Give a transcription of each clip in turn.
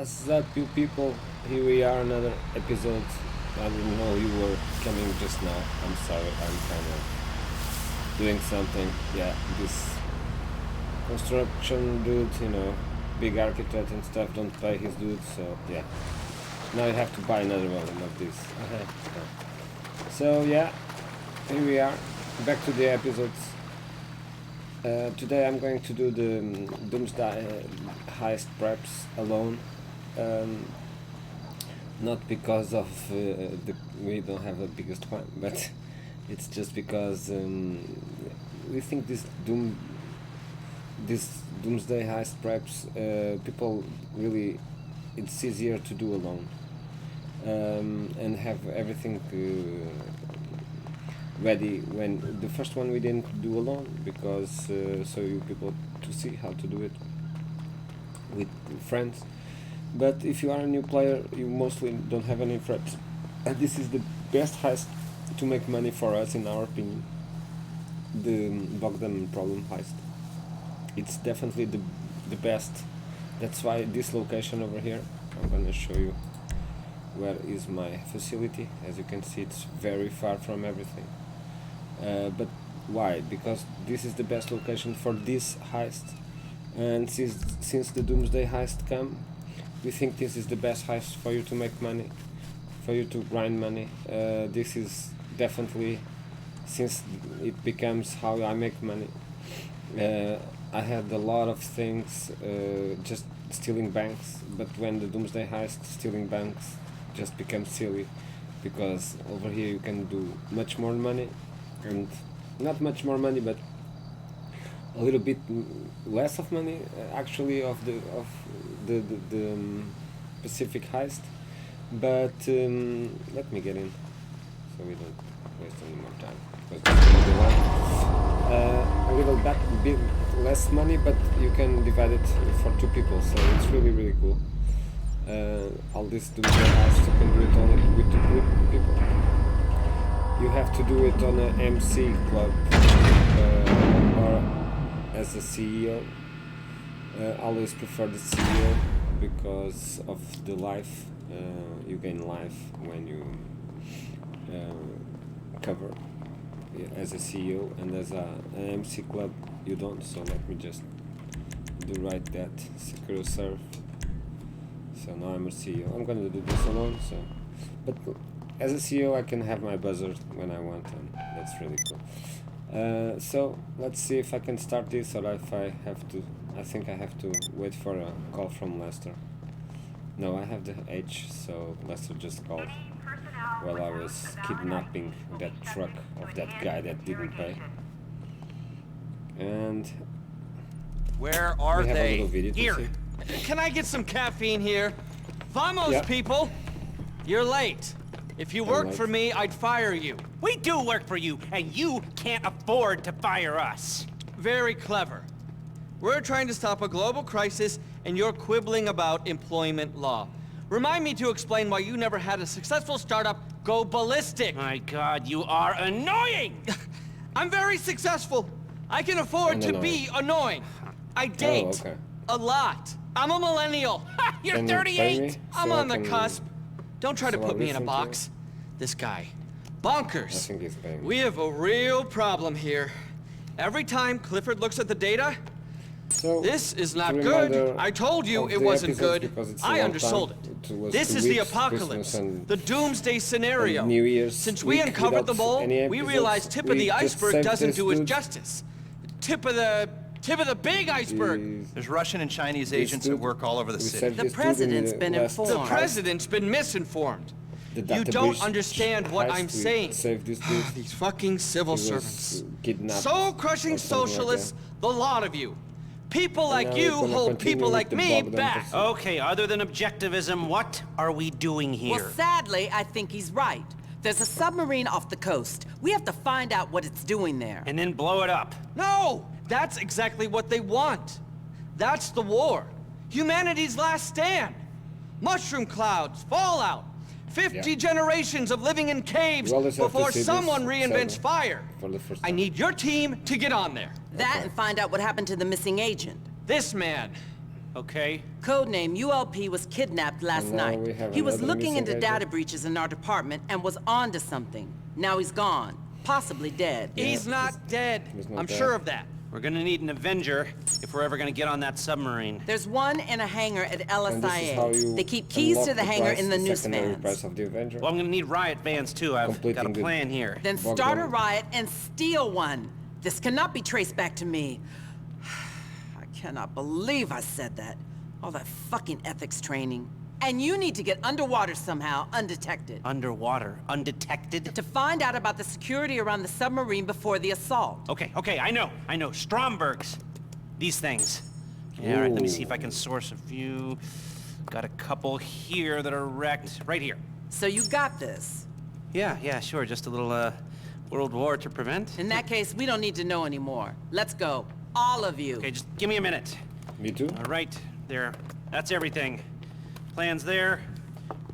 What's up, you people? Here we are, another episode. I didn't know you were coming just now. I'm sorry, I'm kind of doing something. Yeah, this construction dude, big architect and stuff, don't pay his dude, so yeah. Now you have to buy another one of these. So yeah, here we are, back to the episodes. Today I'm going to do the Doomsday Heist preps alone. Not because of we don't have the biggest one, but it's just because we think this Doomsday Heist preps people really, it's easier to do alone and have everything ready. When the first one we didn't do alone because so you people to see how to do it with friends, but if you are a new player you mostly don't have any preps, and this is the best heist to make money for us, in our opinion, the Bogdan Problem heist. It's definitely the best. That's why this location over here, I'm gonna show you where is my facility. As you can see, it's very far from everything. But why? Because this is the best location for this heist, and since the Doomsday Heist come, we think this is the best heist for you to make money, for you to grind money. This is definitely, since it becomes how I make money. I had a lot of things just stealing banks, but when the Doomsday Heist, stealing banks just becomes silly, because over here you can do much more money, and not much more money, but a little bit less of money actually of the Pacific Heist. But let me get in so we don't waste any more time, because this is the one. A little bit less money, but you can divide it for 2 people, so it's really cool. All this Doomsday Heist, you can do it only with 2 people. You have to do it on an MC club or as a CEO. Always prefer the CEO because of the life. You gain life when you cover as a CEO, and as an MC club you don't. So let me just do right that, secure serve. So now I'm a CEO. I'm gonna do this alone. So, but as a CEO I can have my buzzer when I want, and that's really cool. So let's see if I can start this, or if I have to. I think I have to wait for a call from Lester. No, I have the H, so Lester just called while I was kidnapping that truck of that guy that didn't pay. And where are we have they? a little video to Here. see. Can I get some caffeine here? Vamos, Yeah. people! You're late. If you worked late. for me, I'd fire you. We do work for you, and you can't afford to fire us. Very clever. We're trying to stop a global crisis, and you're quibbling about employment law. Remind me to explain why you never had a successful startup go ballistic. My God, you are annoying! I'm very successful. I can afford And to annoying. be annoying. I date okay. a lot. I'm a millennial. You're Can you pay 38! me? I'm So I on the can- cusp. Don't try to so I put me in a listen to you? box. This guy. I Bonkers. think he's paying. We have a real problem here. Every time Clifford looks at the data, So, this is to not remind good. I told you of it the wasn't episodes, good. because it's a I long undersold time. it. It was This 2 is the weeks, apocalypse, Christmas and the doomsday scenario. New Year's Since we week uncovered the without mole, any we episodes. realized tip of We the just iceberg saved doesn't this do it dude. justice. Tip of the big iceberg. Is- There's Russian and Chinese this agents at dude- work all over the we city. saved The this dude in president's been last informed. The Alright. president's been misinformed. The You data don't breach understand what heist, I'm we saying. saved this dude. These fucking civil He was servants. kidnapped Soul-crushing or something like socialists, the lot of you. People like now you we're gonna hold continue people with like the me Bogdan back. Problem. Okay, other than objectivism, what are we doing here? Well, sadly, I think he's right. There's a submarine off the coast. We have to find out what it's doing there. And then blow it up. No! That's exactly what they want. That's the war. Humanity's last stand. Mushroom clouds, fallout. 50 Yeah. generations of living in caves You always have to before see this someone reinvents seven fire. for the first I time. need your team to get on there. That Okay. and find out what happened to the missing agent. This man. Okay. Codename ULP was kidnapped last And now we night. have He was another looking missing into agent. data breaches in our department and was onto something. Now he's gone. Possibly dead. He's not dead. He's not I'm dead. sure of that. We're gonna need an Avenger if we're ever gonna get on that submarine. There's one in a hangar at And this is how LSIA. you They keep keys unlock to the hangar price, in the news secondary vans. price of the Avenger. Well, I'm gonna need riot vans too. I've got a Completing the- plan here. Then Bogdan. start a riot and steal one. This cannot be traced back to me. I cannot believe I said that. All that fucking ethics training. And you need to get underwater somehow, undetected. Underwater, undetected. To find out about the security around the submarine before the assault. Okay, I know. Stromberg's. These things. Okay, all right, let me see if I can source a few. Got a couple here that are wrecked. Right here. So you got this. Yeah, sure. Just a little, World War to prevent. In that case, we don't need to know anymore. Let's go. All of you. Okay, just give me a minute. Me too. All right, there. That's everything. Plans there.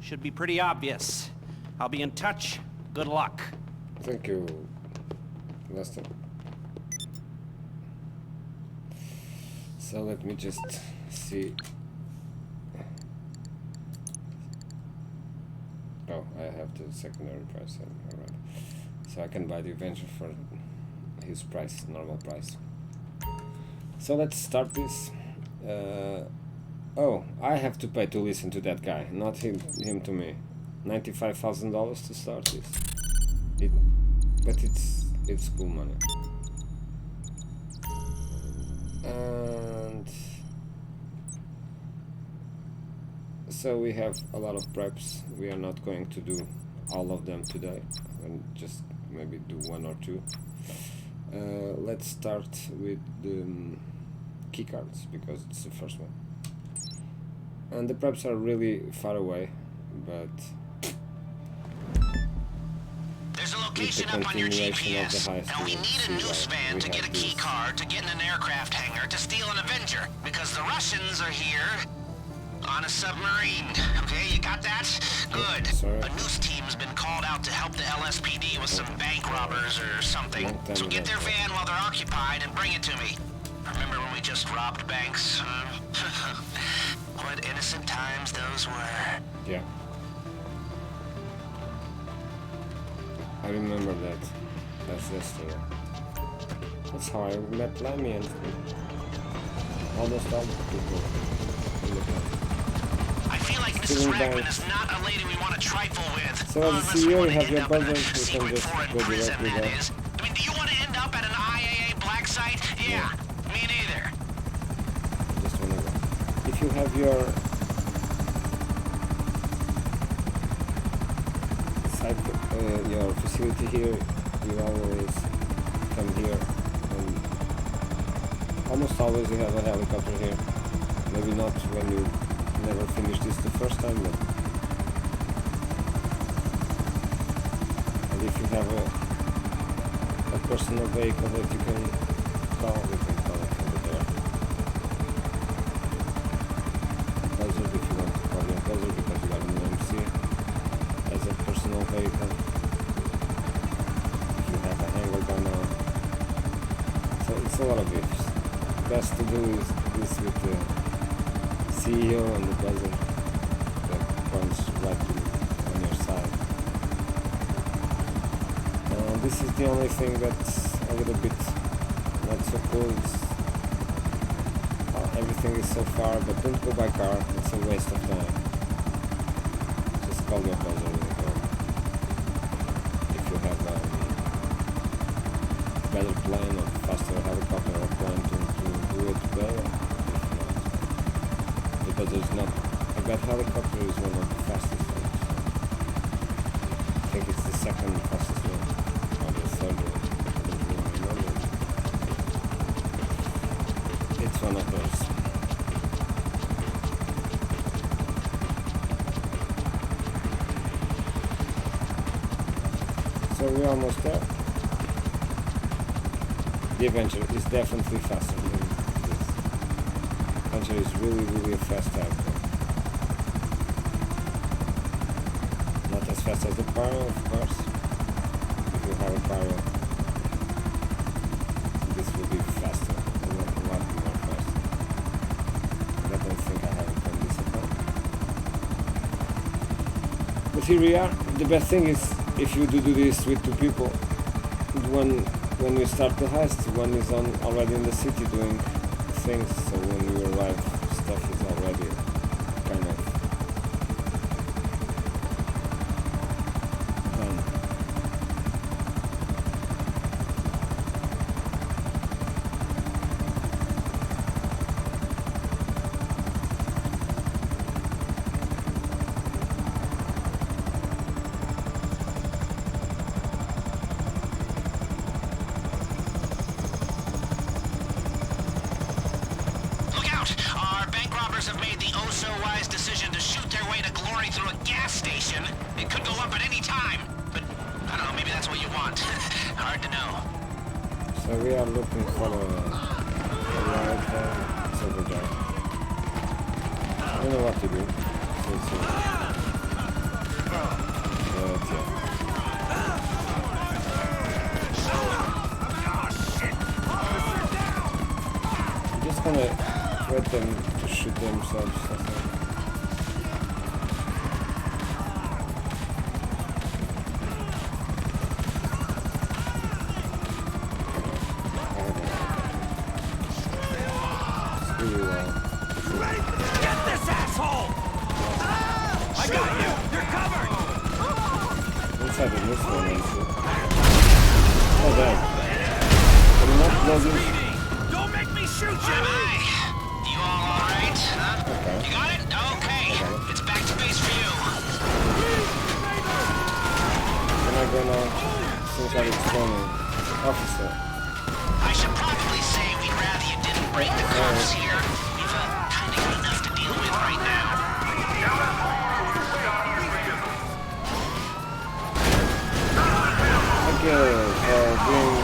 Should be pretty obvious. I'll be in touch. Good luck. Thank you, Lester. So let me just see. Oh, I have the secondary price already. So I can buy the Avenger for his price, normal price. So let's start this. Oh, I have to pay to listen to that guy, not him to me. $95,000 to start this. But it's cool money. And so we have a lot of preps. We are not going to do all of them today, and just maybe do one or two. Let's start with the keycards because it's the first one. And the preps are really far away, but There's a with the location up on your continuation of the GPS, heist, and we will need see a news why van we to get a have key this. card to get in an aircraft hangar to steal an Avenger, because the Russians are here on a submarine. Okay, you got that? Good. sorry. A news team's been called out to help the LSPD with some bank robbers or something. Long time So get ago. their van while they're occupied and bring it to me. Remember when we just robbed banks? What innocent times those were. Yeah. I remember that. That's yesterday. That's how I met Lemmy and almost all the people in the camp. I feel like Mrs. Stealing Rackman banks. is not a lady we want to trifle with. So as a Unless we CEO, want you to have end your up in a budget, you can secret just foreign go prison, directly that there. is. I mean, do you want to end up at an IAA black site? Yeah, me neither. Just wanna go. If you have your site, your facility here, you always come here, and almost always you have a helicopter here. Maybe not when you never finish this the first time, but and if you have a personal vehicle that you can call, you can call it over there. Buzzard if you want to call your Buzzard because you got an MC as a personal vehicle. If you have a hangar gun on. So it's a lot of ifs. Best to do is this with the CEO and the Buzzard that runs right on your side. This is the only thing that's a little bit not so cool. Everything is so far, but don't go by car. It's a waste of time. Just call your Buzzard when you go. If you have a better plane or faster helicopter or plane to do it better. If not, because there's not a bad helicopter is one of the fastest ones. I think it's the second fastest one. Or the third one. I don't really remember. It's one of those. So we're almost there. The Avenger is definitely faster than this. Avenger is really a fast helicopter. Not as fast as the Pyro, of course. If you have a Pyro, this will be faster, a lot more faster. But But here we are. The best thing is if you do this with two people, when you start the heist, one is already in the city doing things, so when you arrive, stuff is already kind of done. Have made the oh-so-wise decision to shoot their way to glory through a gas station. It could go up at any time, but I don't know, maybe that's what you want. Hard to know. So we are looking for a ride there. It's over there. I don't know what to do. So it's but yeah. I'm just gonna let them to shoot themselves, I think. Get this asshole! I got you! You're covered! Inside of this one, I see. Oh, there. I'm not closing. Don't make me shoot you! You all alright? Huh? Okay. You got it? Okay. It's back to base for you. Am I gonna think I'm explaining? Officer. I should probably say we'd rather you didn't bring the cops here. We've kind of got enough to deal with right now. Okay, being...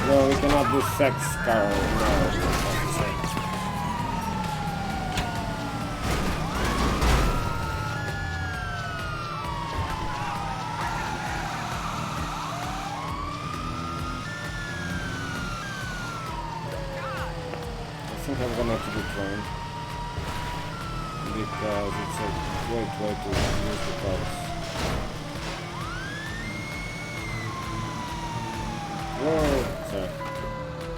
No, we cannot do sex, Carl. No, sex. I think I'm gonna have to be trained because it's a great way to use the cards. Whoa! Sorry.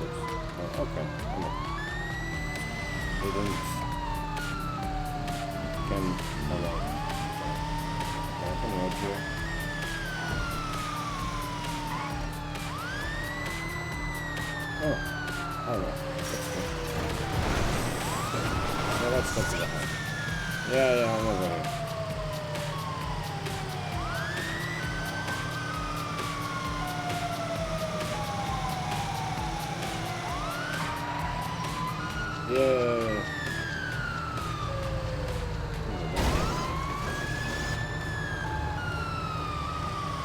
Oops. Oh, okay. I'm up. Didn't can allow. I can wait here. Oh, alright. So let's go to the high. Yeah, I'm over here. Yeah.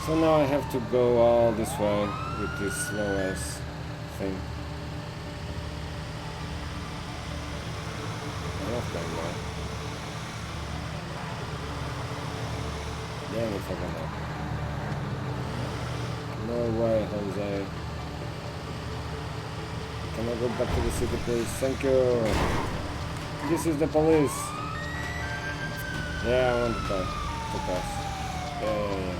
So now I have to go all this way with this slow ass thing. I'm not going well. Damn if I can help. No way, Jose. Can I go back to the city, please? Thank you. This is the police. Yeah, I want to pass. Yeah.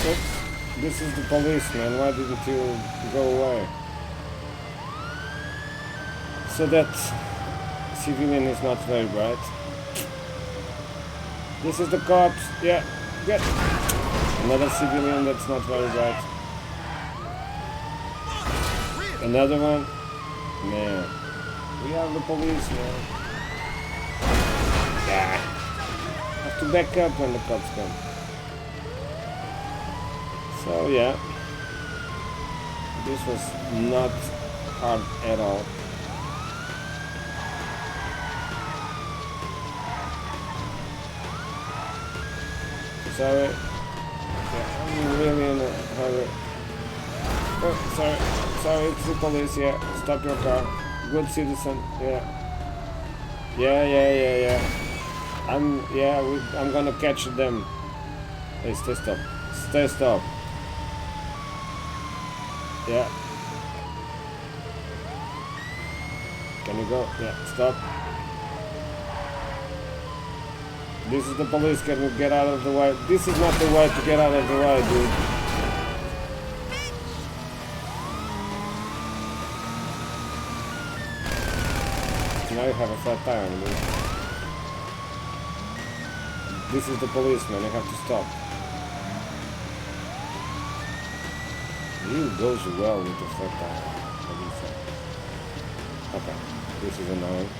Oops. This is the police, man. Why didn't you go away? So that civilian is not very bright. This is the cops. Yeah, good. Another civilian that's not very bright. Another one. Man, we are the police, man. Yeah. Have to back up when the cops come. So yeah, this was not hard at all. Sorry, yeah, I'm really in a hurry. Oh, sorry, it's the police. Yeah, stop your car. Good citizen. Yeah. I'm gonna catch them. Hey, stay stop. Stay stop. Yeah. Can you go? Yeah, stop. This is the police. Can you get out of the way? This is not the way to get out of the way, dude. Now you have a flat tire, dude. This is the policeman. You have to stop. He goes well with the flat tire. I would say. Okay, this is annoying.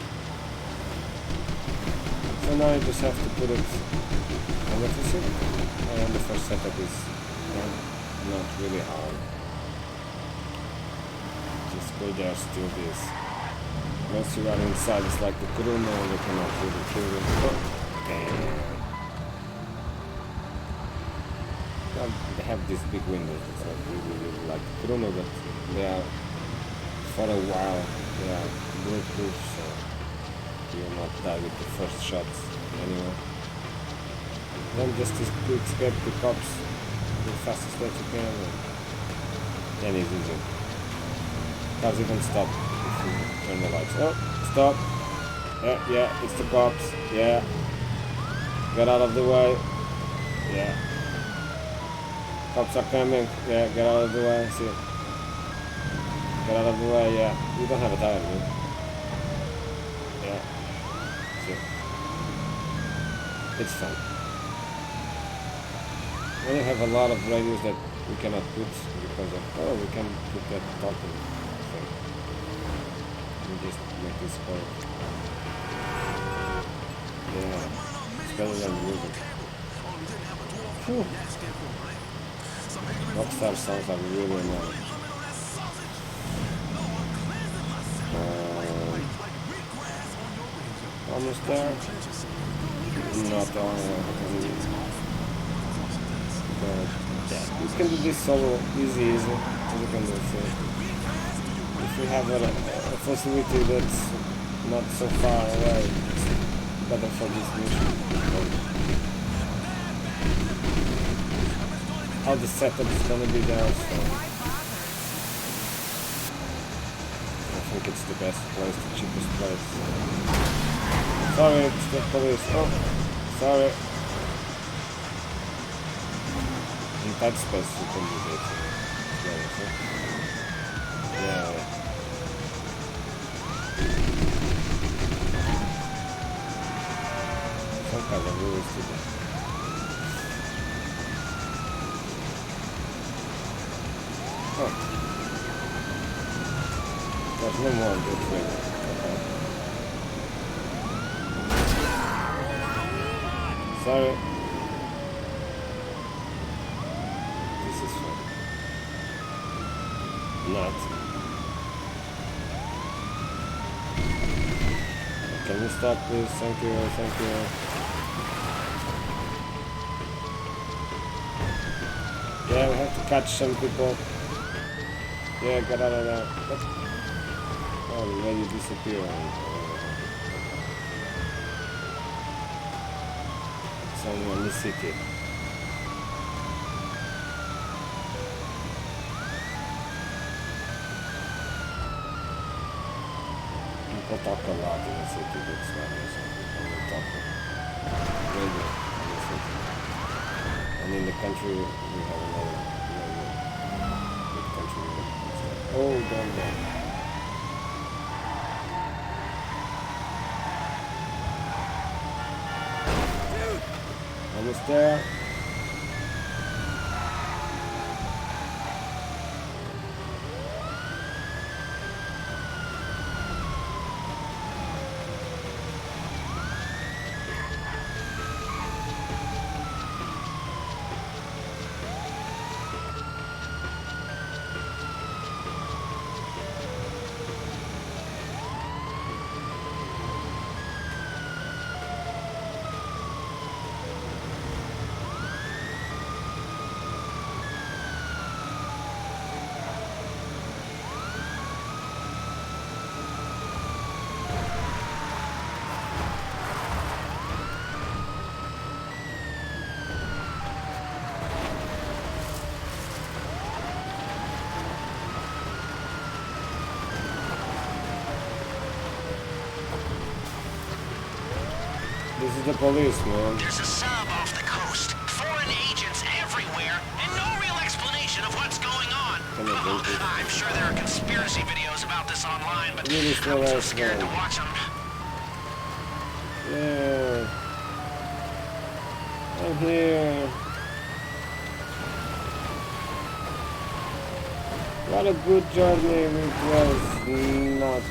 So now you just have to put it on the PC. And the first setup is not really hard. Just go there, steal this. Once you are inside, it's like the Kuruma, you cannot really kill them. Oh, damn. Well, they have these big windows, it's not really like the Kuruma, but they are, for a while, they are bulletproof, so you will not die with the first shots anyway. Then just escape the cops the fastest that you can, and then it's easy. Cars even stop if you turn the lights. Oh, stop! Yeah, it's the cops. Yeah. Get out of the way. Yeah. Cops are coming. Yeah, get out of the way. See. Get out of the way. Yeah. You don't have a tire, dude. Yeah. See. It's fun. We have a lot of radios that we cannot put because of, we can put that talking thing. We just make this part. Yeah, it's better than the music. Whew. Rockstar songs are really annoying. Almost there. Not we can do this solo easy, as you can do it. If we have a facility that's not so far away, it's better for this mission. How the setup is gonna be there, so I think it's the best place, the cheapest place. Sorry, it's the police. Oh, sorry. In tight space you can do this. Yeah. Some cars are really stupid. Oh. There's no more good thing. Okay. Sorry. Not. Can you stop please? Thank you, thank you. Yeah, we have to catch some people. Yeah, get out of there. Oh, the lady disappeared. It's only on the city. People talk a lot in the city, that's why people talk radio in the city. And in the country, we have another radio. Big country radio. Oh, damn. Almost there. This is the police, man. There's a sub off the coast. Foreign agents everywhere, and no real explanation of what's going on. I'm sure there are conspiracy videos about this online, but Really slow I'm too ass scared to man. watch them. Yeah. I'm here. What a good journey it was not.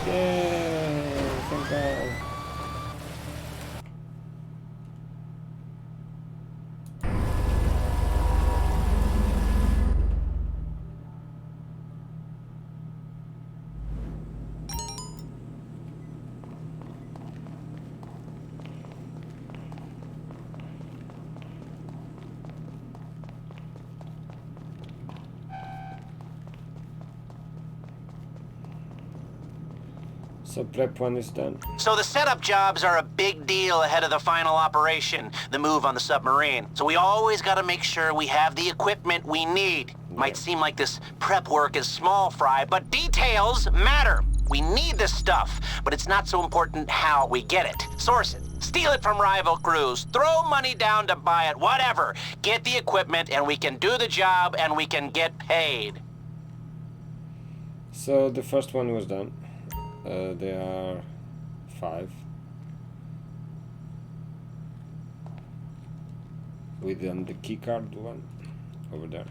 Yeah, thank God. So prep one is done. So the setup jobs are a big deal ahead of the final operation, the move on the submarine. So we always gotta make sure we have the equipment we need. Might seem like this prep work is small fry, but details matter. We need this stuff, but it's not so important how we get it. Source it, steal it from rival crews, throw money down to buy it, whatever. Get the equipment and we can do the job and we can get paid. So the first one was done. There are 5. We done the keycard one over there.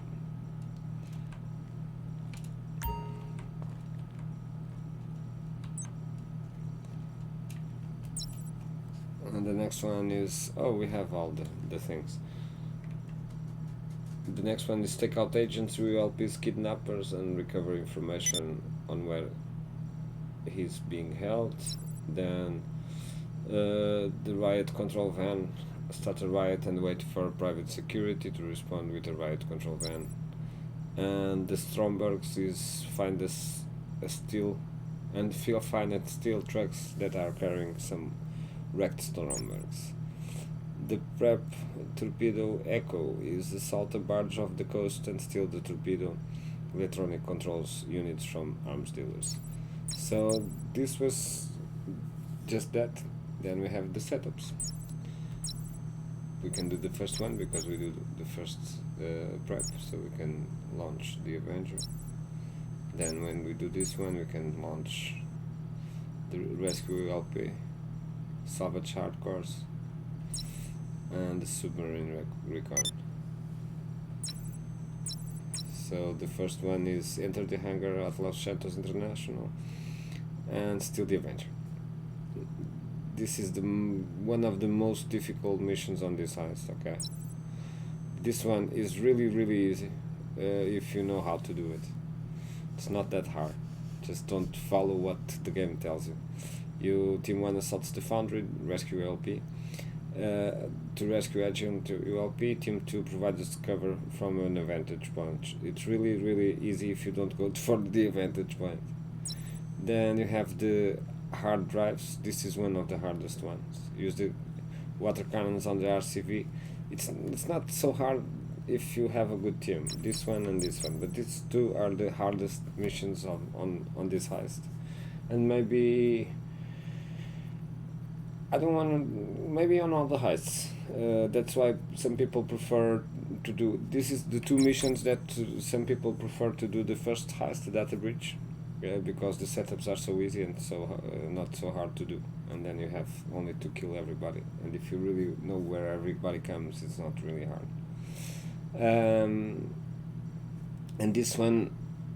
And the next one is, oh, we have all the things. The next one is take out agents, ULPs, kidnappers, and recover information on where he's being held. Then the riot control van, start a riot and wait for private security to respond with a riot control van. And the Strombergs is find a steel and find at steel trucks that are carrying some wrecked Strombergs. The prep torpedo Echo is assault a barge off the coast and steal the torpedo electronic controls units from arms dealers. So this was just that. Then we have the setups. We can do the first one because we do the first prep, so we can launch the Avenger. Then when we do this one, we can launch the Rescue LP, Salvage Hardcores, and the Submarine Recon. So the first one is enter the hangar at Los Santos International and steal the Avenger. This is the one of the most difficult missions on this heist, okay? This one is really easy if you know how to do it. It's not that hard. Just don't follow what the game tells you. Team 1 assaults the foundry, rescue LP. To rescue agent to ULP, Team 2 provides cover from an advantage point. It's really easy if you don't go for the advantage point. Then you have the hard drives. This is one of the hardest ones. Use the water cannons on the RCV. It's not so hard if you have a good team. This one and this one, but these two are the hardest missions on this heist. And maybe I don't want to, maybe on all the heists. That's why some people prefer to do, this is the 2 missions that some people prefer to do the first heist, the data breach, because the setups are so easy and so not so hard to do. And then you have only to kill everybody. And if you really know where everybody comes, it's not really hard. And this one,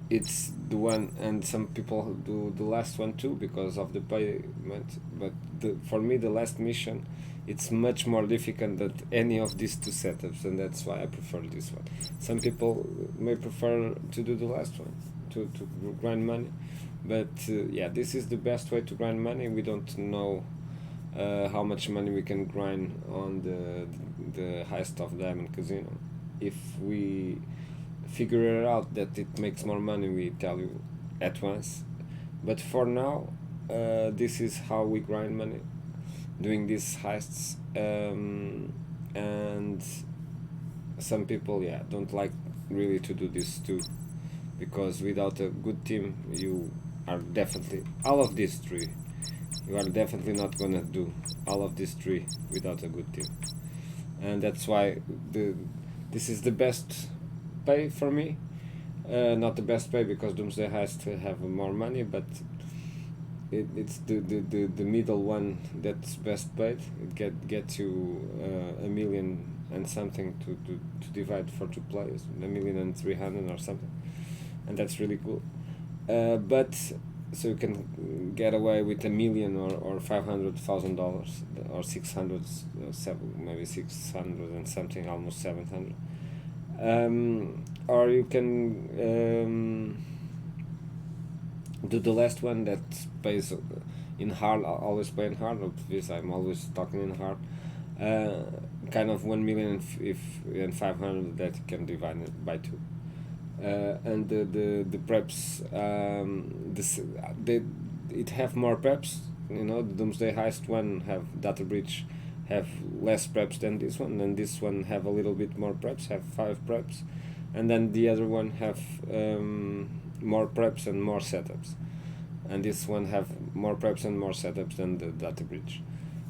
it's the one, and some people do the last one too because of the payment, but for me the last mission, it's much more difficult than any of these 2 setups, and that's why I prefer this one. Some people may prefer to do the last one, to grind money, but yeah, this is the best way to grind money. We don't know how much money we can grind on the heist of Diamond Casino. If we figure it out that it makes more money, we tell you at once, but for now this is how we grind money doing these heists. And some people don't like really to do this too, because without a good team you are definitely, all of these 3, You are definitely not gonna do all of these 3 without a good team, and that's why this is the best pay for me. Not the best pay because Doomsday has to have more money, but it's the middle one that's best paid. It gets you a million and something to divide for 2 players, 1,300,000 or something, and that's really cool. But so you can get away with $1 million or $500,000 or 600, maybe 600 and something, almost 700. Or you can do the last one that pays in hard. I always pay in hard. Obviously, I'm always talking in hard. Kind of 1 million and 500 that you can divide it by 2. And the preps, it have more preps. You know, the Doomsday Heist one have data breach, have less preps than this one, and this one have a little bit more preps, have 5 preps, and then the other one have more preps and more setups, and this one have more preps and more setups than the data breach.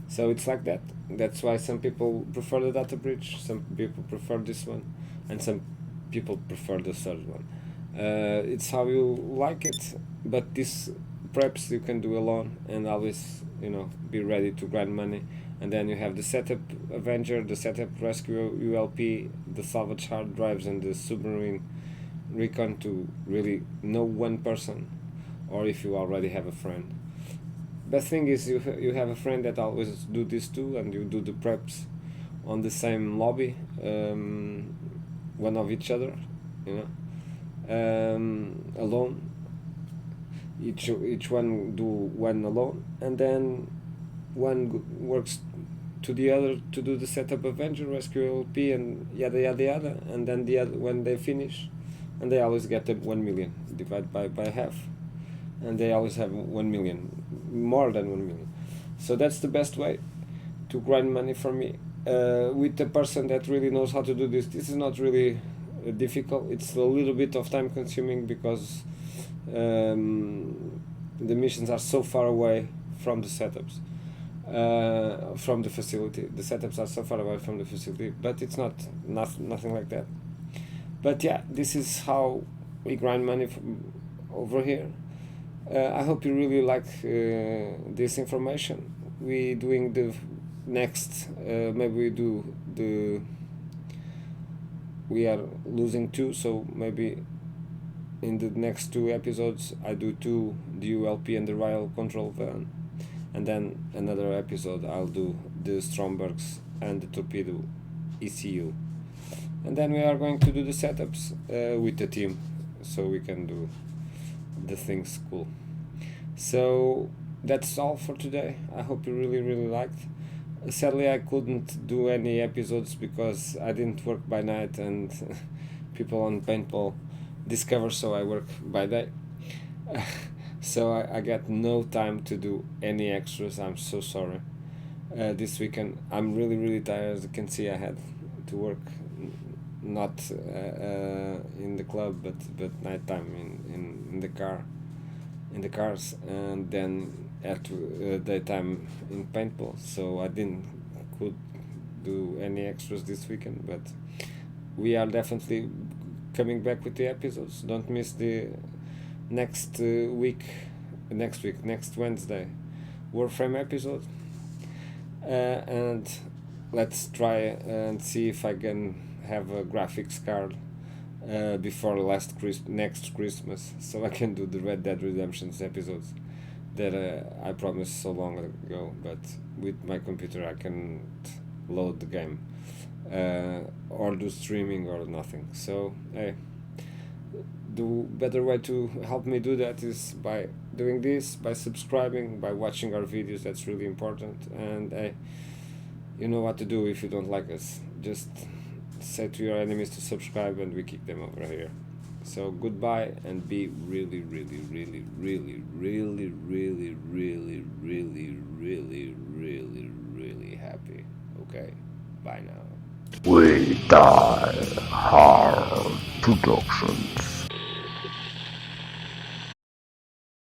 So it's like that. That's why some people prefer the data breach, some people prefer this one, and some people prefer the third one. It's how you like it, but this preps you can do alone and always, you know, be ready to grind money. And then you have the setup Avenger, the setup Rescue ULP, the salvage hard drives, and the submarine recon to really know one person, or if you already have a friend. Best thing is you have a friend that always do this too, and you do the preps on the same lobby, one of each other, you know, alone. Each one do one alone, and then one works to the other to do the setup Avenger, Rescue LP, and yada yada yada, and then the other when they finish, and they always get the 1 million divided by half, and they always have 1 million, more than 1 million. So that's the best way to grind money for me. With the person that really knows how to do this, this is not really difficult. It's a little bit of time consuming because the missions are so far away from the setups, from the facility. The setups are so far away from the facility, but it's nothing like that. But yeah, this is how we grind money over here. I hope you really like this information. We doing the next, maybe we do the, we are losing 2, so maybe in the next 2 episodes I do 2, the ULP and the Rial control van, and then another episode I'll do the Strombergs and the torpedo ECU, and then we are going to do the setups with the team, so we can do the things cool. So that's all for today. I hope you really liked. Sadly I couldn't do any episodes because I didn't work by night, and people on paintball discover so I work by day. So I got no time to do any extras. I'm so sorry. This weekend I'm really tired. As you can see, I had to work not in the club but nighttime in the car, in the cars, and then at daytime in paintball, so I could do any extras this weekend. But we are definitely coming back with the episodes. Don't miss the next Wednesday Warframe episode, and let's try and see if I can have a graphics card before next Christmas, so I can do the Red Dead Redemption episodes that I promised so long ago, but with my computer I can't load the game or do streaming or nothing. So hey, the better way to help me do that is by doing this, by subscribing, by watching our videos. That's really important. And hey, you know what to do if you don't like us. Just say to your enemies to subscribe and we kick them over here. So goodbye, and be really happy. Okay, bye now. We Die Hard Productions.